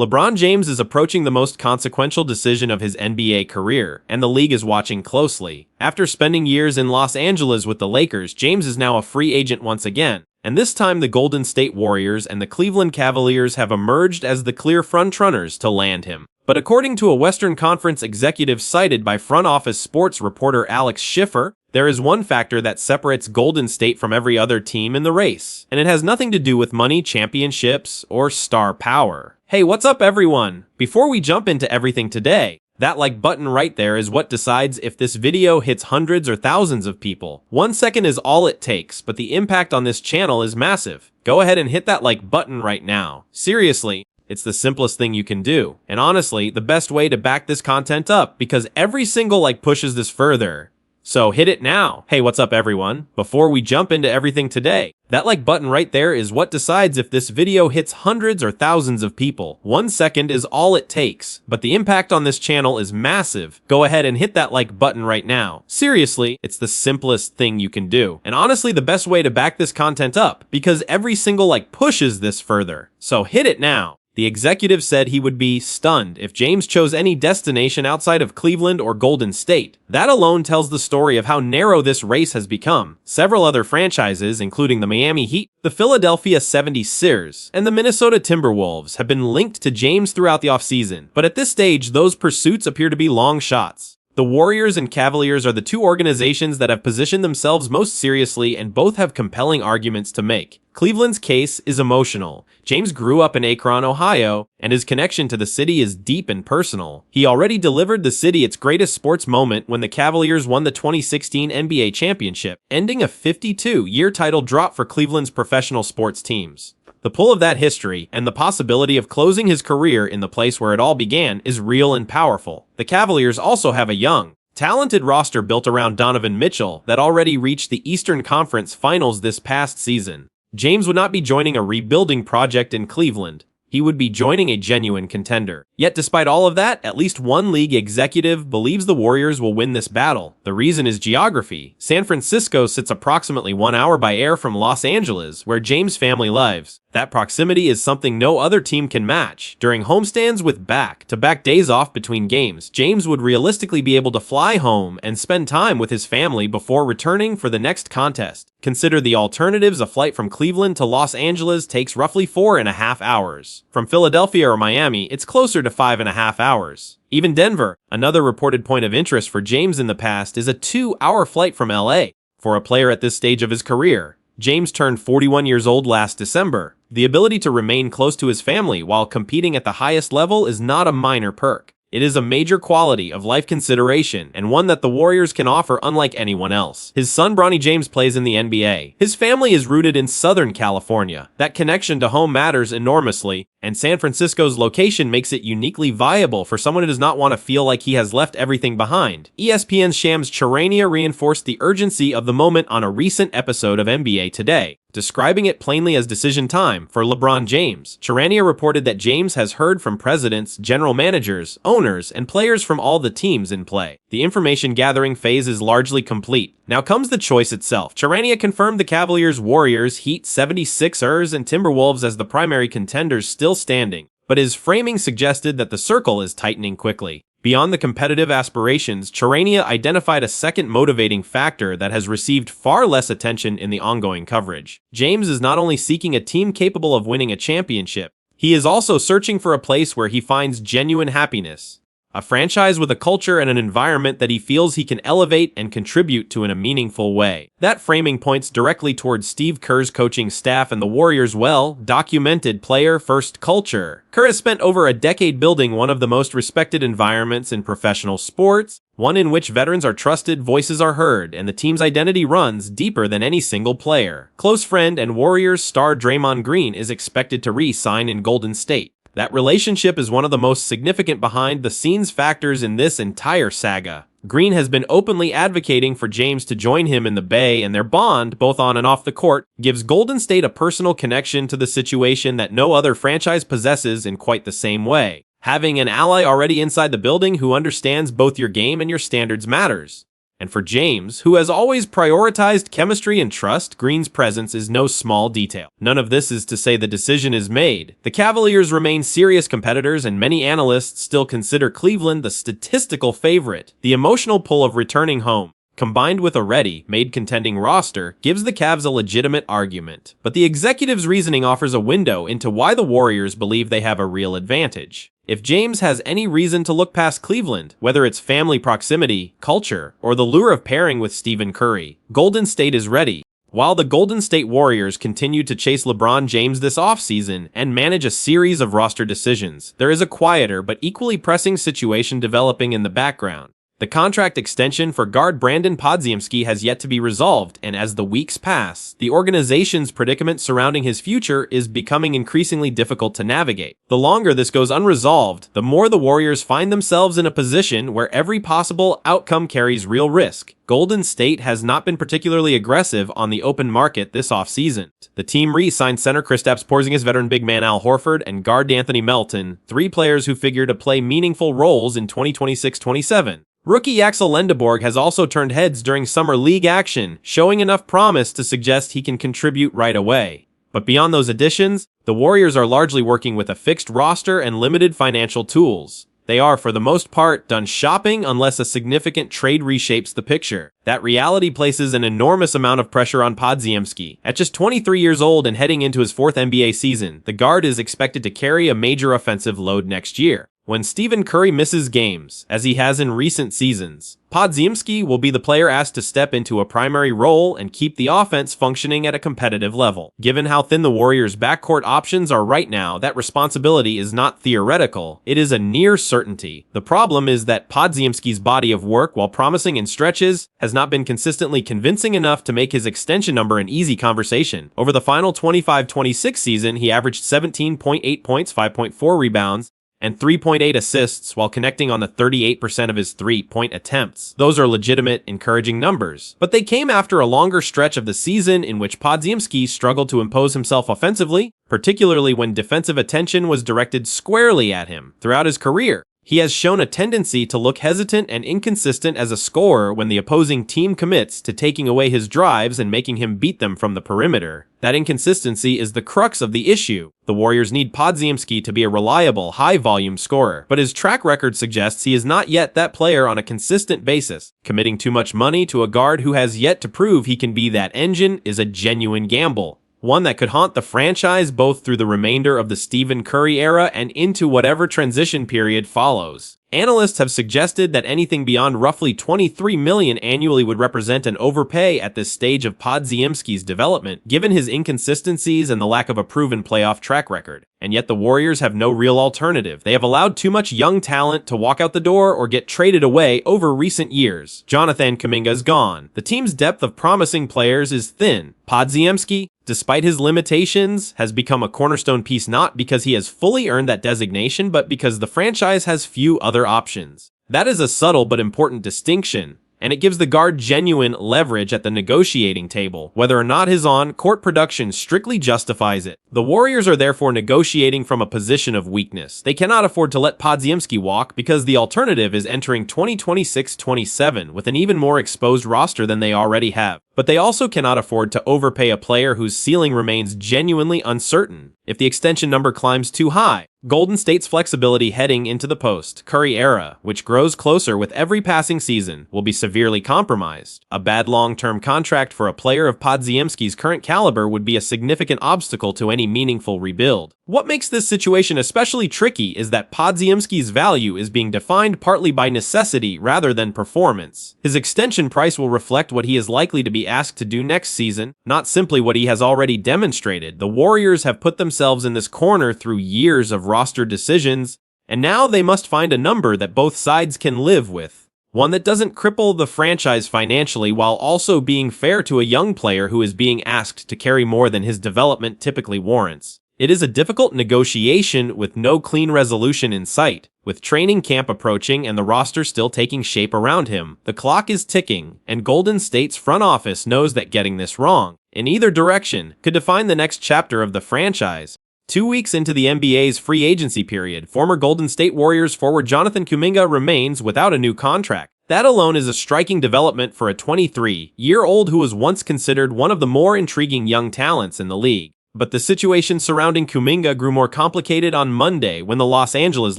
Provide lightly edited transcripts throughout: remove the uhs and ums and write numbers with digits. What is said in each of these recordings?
LeBron James is approaching the most consequential decision of his NBA career, and the league is watching closely. After spending years in Los Angeles with the Lakers, James is now a free agent once again, and this time the Golden State Warriors and the Cleveland Cavaliers have emerged as the clear frontrunners to land him. But according to a Western Conference executive cited by front office sports reporter Alex Schiffer, there is one factor that separates Golden State from every other team in the race, and it has nothing to do with money, championships, or star power. Hey, what's up everyone? Before we jump into everything today, that like button right there is what decides if this video hits hundreds or thousands of people. 1 second is all it takes, but the impact on this channel is massive. Go ahead and hit that like button right now. Seriously, it's the simplest thing you can do. And honestly, the best way to back this content up, because every single like pushes this further. So hit it now. Hey, what's up everyone? Before we jump into everything today, that like button right there is what decides if this video hits hundreds or thousands of people. 1 second is all it takes, but the impact on this channel is massive. Go ahead and hit that like button right now. Seriously, it's the simplest thing you can do. And honestly, the best way to back this content up, because every single like pushes this further. So hit it now. The executive said he would be stunned if James chose any destination outside of Cleveland or Golden State. That alone tells the story of how narrow this race has become. Several other franchises, including the Miami Heat, the Philadelphia 76ers, and the Minnesota Timberwolves, have been linked to James throughout the offseason. But at this stage, those pursuits appear to be long shots. The Warriors and Cavaliers are the two organizations that have positioned themselves most seriously, and both have compelling arguments to make. Cleveland's case is emotional. James grew up in Akron, Ohio, and his connection to the city is deep and personal. He already delivered the city its greatest sports moment when the Cavaliers won the 2016 NBA championship, ending a 52-year title drought for Cleveland's professional sports teams. The pull of that history, and the possibility of closing his career in the place where it all began, is real and powerful. The Cavaliers also have a young, talented roster built around Donovan Mitchell that already reached the Eastern Conference Finals this past season. James would not be joining a rebuilding project in Cleveland. He would be joining a genuine contender. Yet despite all of that, at least one league executive believes the Warriors will win this battle. The reason is geography. San Francisco sits approximately 1 hour by air from Los Angeles, where James' family lives. That proximity is something no other team can match. During homestands with back-to-back days off between games, James would realistically be able to fly home and spend time with his family before returning for the next contest. Consider the alternatives: a flight from Cleveland to Los Angeles takes roughly 4.5 hours. From Philadelphia or Miami, it's closer to 5.5 hours. Even Denver, another reported point of interest for James in the past, is a 2-hour flight from LA. For a player at this stage of his career, James turned 41 years old last December. The ability to remain close to his family while competing at the highest level is not a minor perk. It is a major quality of life consideration, and one that the Warriors can offer unlike anyone else. His son Bronny James plays in the NBA. His family is rooted in Southern California. That connection to home matters enormously, and San Francisco's location makes it uniquely viable for someone who does not want to feel like he has left everything behind. ESPN's Shams Charania reinforced the urgency of the moment on a recent episode of NBA Today, describing it plainly as decision time for LeBron James. Charania reported that James has heard from presidents, general managers, owners, and players from all the teams in play. The information gathering phase is largely complete. Now comes the choice itself. Charania confirmed the Cavaliers, Warriors, Heat, 76ers, and Timberwolves as the primary contenders still standing, but his framing suggested that the circle is tightening quickly. Beyond the competitive aspirations, Charania identified a second motivating factor that has received far less attention in the ongoing coverage. James is not only seeking a team capable of winning a championship, he is also searching for a place where he finds genuine happiness. A franchise with a culture and an environment that he feels he can elevate and contribute to in a meaningful way. That framing points directly towards Steve Kerr's coaching staff and the Warriors' well-documented player-first culture. Kerr has spent over a decade building one of the most respected environments in professional sports, one in which veterans are trusted, voices are heard, and the team's identity runs deeper than any single player. Close friend and Warriors star Draymond Green is expected to re-sign in Golden State. That relationship is one of the most significant behind-the-scenes factors in this entire saga. Green has been openly advocating for James to join him in the Bay, and their bond, both on and off the court, gives Golden State a personal connection to the situation that no other franchise possesses in quite the same way. Having an ally already inside the building who understands both your game and your standards matters. And for James, who has always prioritized chemistry and trust, Green's presence is no small detail. None of this is to say the decision is made. The Cavaliers remain serious competitors, and many analysts still consider Cleveland the statistical favorite. The emotional pull of returning home, combined with a ready-made contending roster, gives the Cavs a legitimate argument. But the executive's reasoning offers a window into why the Warriors believe they have a real advantage. If James has any reason to look past Cleveland, whether it's family proximity, culture, or the lure of pairing with Stephen Curry, Golden State is ready. While the Golden State Warriors continue to chase LeBron James this offseason and manage a series of roster decisions, there is a quieter but equally pressing situation developing in the background. The contract extension for guard Brandon Podziemski has yet to be resolved, and as the weeks pass, the organization's predicament surrounding his future is becoming increasingly difficult to navigate. The longer this goes unresolved, the more the Warriors find themselves in a position where every possible outcome carries real risk. Golden State has not been particularly aggressive on the open market this offseason. The team re-signed center Kristaps Porzingis, veteran big man Al Horford, and guard Anthony Melton, three players who figure to play meaningful roles in 2026-27. Rookie Axel Lendeborg has also turned heads during summer league action, showing enough promise to suggest he can contribute right away. But beyond those additions, the Warriors are largely working with a fixed roster and limited financial tools. They are, for the most part, done shopping unless a significant trade reshapes the picture. That reality places an enormous amount of pressure on Podziemski. At just 23 years old and heading into his fourth NBA season, the guard is expected to carry a major offensive load next year. When Stephen Curry misses games, as he has in recent seasons, Podziemski will be the player asked to step into a primary role and keep the offense functioning at a competitive level. Given how thin the Warriors' backcourt options are right now, that responsibility is not theoretical, it is a near certainty. The problem is that Podziemski's body of work, while promising in stretches, has not been consistently convincing enough to make his extension number an easy conversation. Over the final 25-26 season, he averaged 17.8 points, 5.4 rebounds, and 3.8 assists while connecting on the 38% of his three-point attempts. Those are legitimate, encouraging numbers. But they came after a longer stretch of the season in which Podziemski struggled to impose himself offensively, particularly when defensive attention was directed squarely at him. Throughout his career, he has shown a tendency to look hesitant and inconsistent as a scorer when the opposing team commits to taking away his drives and making him beat them from the perimeter. That inconsistency is the crux of the issue. The Warriors need Podziemski to be a reliable, high-volume scorer, but his track record suggests he is not yet that player on a consistent basis. Committing too much money to a guard who has yet to prove he can be that engine is a genuine gamble, one that could haunt the franchise both through the remainder of the Stephen Curry era and into whatever transition period follows. Analysts have suggested that anything beyond roughly $23 million annually would represent an overpay at this stage of Podziemski's development, given his inconsistencies and the lack of a proven playoff track record. And yet the Warriors have no real alternative. They have allowed too much young talent to walk out the door or get traded away over recent years. Jonathan Kuminga is gone. The team's depth of promising players is thin. Podziemski, despite his limitations, has become a cornerstone piece not because he has fully earned that designation, but because the franchise has few other options. That is a subtle but important distinction, and it gives the guard genuine leverage at the negotiating table, whether or not his on-court production strictly justifies it. The Warriors are therefore negotiating from a position of weakness. They cannot afford to let Podziemski walk because the alternative is entering 2026-27 with an even more exposed roster than they already have. But they also cannot afford to overpay a player whose ceiling remains genuinely uncertain. If the extension number climbs too high, Golden State's flexibility heading into the post-Curry era, which grows closer with every passing season, will be severely compromised. A bad long-term contract for a player of Podziemski's current caliber would be a significant obstacle to any meaningful rebuild. What makes this situation especially tricky is that Podziemski's value is being defined partly by necessity rather than performance. His extension price will reflect what he is likely to be asked to do next season, not simply what he has already demonstrated. The Warriors have put themselves in this corner through years of roster decisions, and now they must find a number that both sides can live with. One that doesn't cripple the franchise financially while also being fair to a young player who is being asked to carry more than his development typically warrants. It is a difficult negotiation with no clean resolution in sight. With training camp approaching and the roster still taking shape around him, the clock is ticking, and Golden State's front office knows that getting this wrong, in either direction, could define the next chapter of the franchise. 2 weeks into the NBA's free agency period, former Golden State Warriors forward Jonathan Kuminga remains without a new contract. That alone is a striking development for a 23-year-old who was once considered one of the more intriguing young talents in the league. But the situation surrounding Kuminga grew more complicated on Monday when the Los Angeles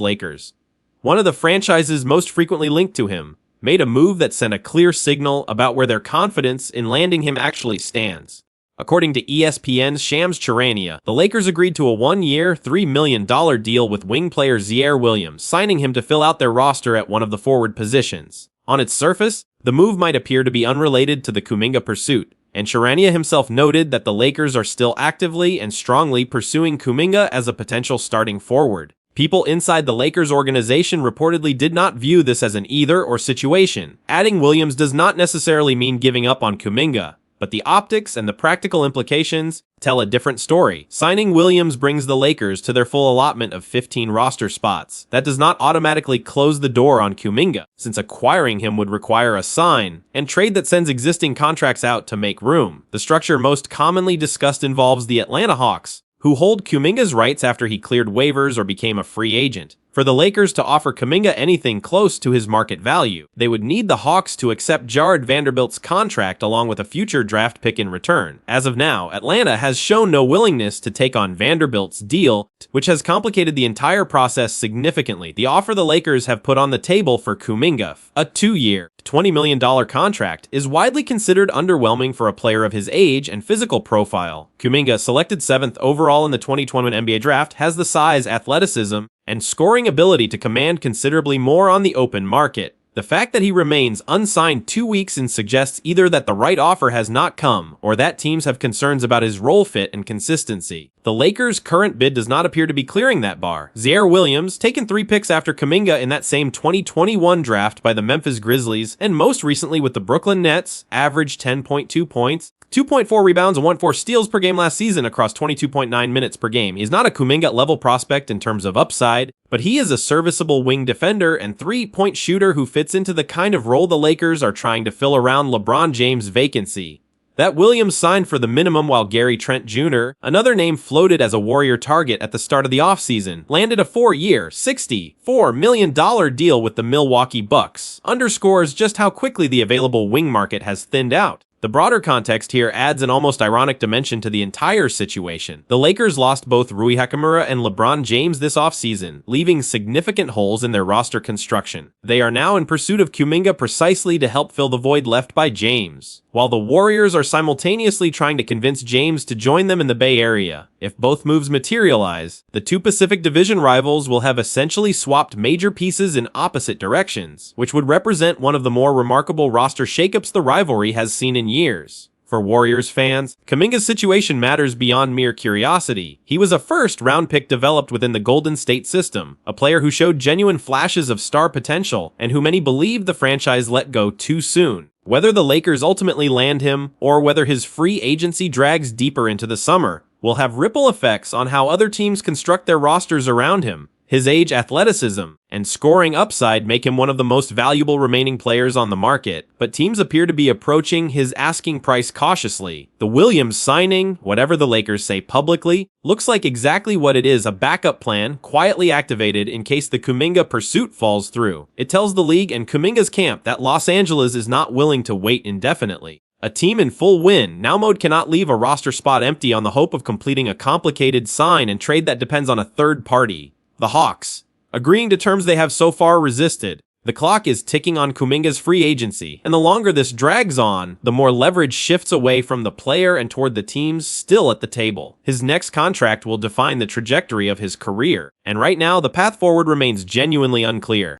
Lakers, one of the franchises most frequently linked to him, made a move that sent a clear signal about where their confidence in landing him actually stands. According to ESPN's Shams Charania, the Lakers agreed to a one-year, $3 million deal with wing player Ziaire Williams, signing him to fill out their roster at one of the forward positions. On its surface, the move might appear to be unrelated to the Kuminga pursuit, and Charania himself noted that the Lakers are still actively and strongly pursuing Kuminga as a potential starting forward. People inside the Lakers organization reportedly did not view this as an either-or situation. Adding Williams does not necessarily mean giving up on Kuminga, but the optics and the practical implications tell a different story. Signing Williams brings the Lakers to their full allotment of 15 roster spots. That does not automatically close the door on Kuminga, since acquiring him would require a sign and trade that sends existing contracts out to make room. The structure most commonly discussed involves the Atlanta Hawks, who hold Kuminga's rights after he cleared waivers or became a free agent. For the Lakers to offer Kuminga anything close to his market value, they would need the Hawks to accept Jared Vanderbilt's contract along with a future draft pick in return. As of now, Atlanta has shown no willingness to take on Vanderbilt's deal, which has complicated the entire process significantly. The offer the Lakers have put on the table for Kuminga, a 2-year, $20 million contract, is widely considered underwhelming for a player of his age and physical profile. Kuminga, selected 7th overall in the 2021 NBA draft, has the size, athleticism, and scoring ability to command considerably more on the open market. The fact that he remains unsigned 2 weeks in suggests either that the right offer has not come, or that teams have concerns about his role fit and consistency. The Lakers' current bid does not appear to be clearing that bar. Ziaire Williams, taken 3 picks after Kuminga in that same 2021 draft by the Memphis Grizzlies, and most recently with the Brooklyn Nets, averaged 10.2 points, 2.4 rebounds and 1.4 steals per game last season across 22.9 minutes per game. He's not a Kuminga-level prospect in terms of upside, but he is a serviceable wing defender and three-point shooter who fits into the kind of role the Lakers are trying to fill around LeBron James' vacancy. That Williams signed for the minimum while Gary Trent Jr., another name floated as a Warrior target at the start of the offseason, landed a 4-year, $64 million deal with the Milwaukee Bucks, underscores just how quickly the available wing market has thinned out. The broader context here adds an almost ironic dimension to the entire situation. The Lakers lost both Rui Hachimura and LeBron James this offseason, leaving significant holes in their roster construction. They are now in pursuit of Kuminga precisely to help fill the void left by James, while the Warriors are simultaneously trying to convince James to join them in the Bay Area. If both moves materialize, the two Pacific Division rivals will have essentially swapped major pieces in opposite directions, which would represent one of the more remarkable roster shakeups the rivalry has seen in years. For Warriors fans, Kuminga's situation matters beyond mere curiosity. He was a first-round pick developed within the Golden State system, a player who showed genuine flashes of star potential and who many believed the franchise let go too soon. Whether the Lakers ultimately land him, or whether his free agency drags deeper into the summer, will have ripple effects on how other teams construct their rosters around him. His age, athleticism, and scoring upside make him one of the most valuable remaining players on the market, but teams appear to be approaching his asking price cautiously. The Williams signing, whatever the Lakers say publicly, looks like exactly what it is, a backup plan quietly activated in case the Kuminga pursuit falls through. It tells the league and Kuminga's camp that Los Angeles is not willing to wait indefinitely. A team in full win now mode cannot leave a roster spot empty on the hope of completing a complicated sign and trade that depends on a third party. The Hawks, agreeing to terms they have so far resisted. The clock is ticking on Kuminga's free agency, and the longer this drags on, the more leverage shifts away from the player and toward the teams still at the table. His next contract will define the trajectory of his career, and right now the path forward remains genuinely unclear.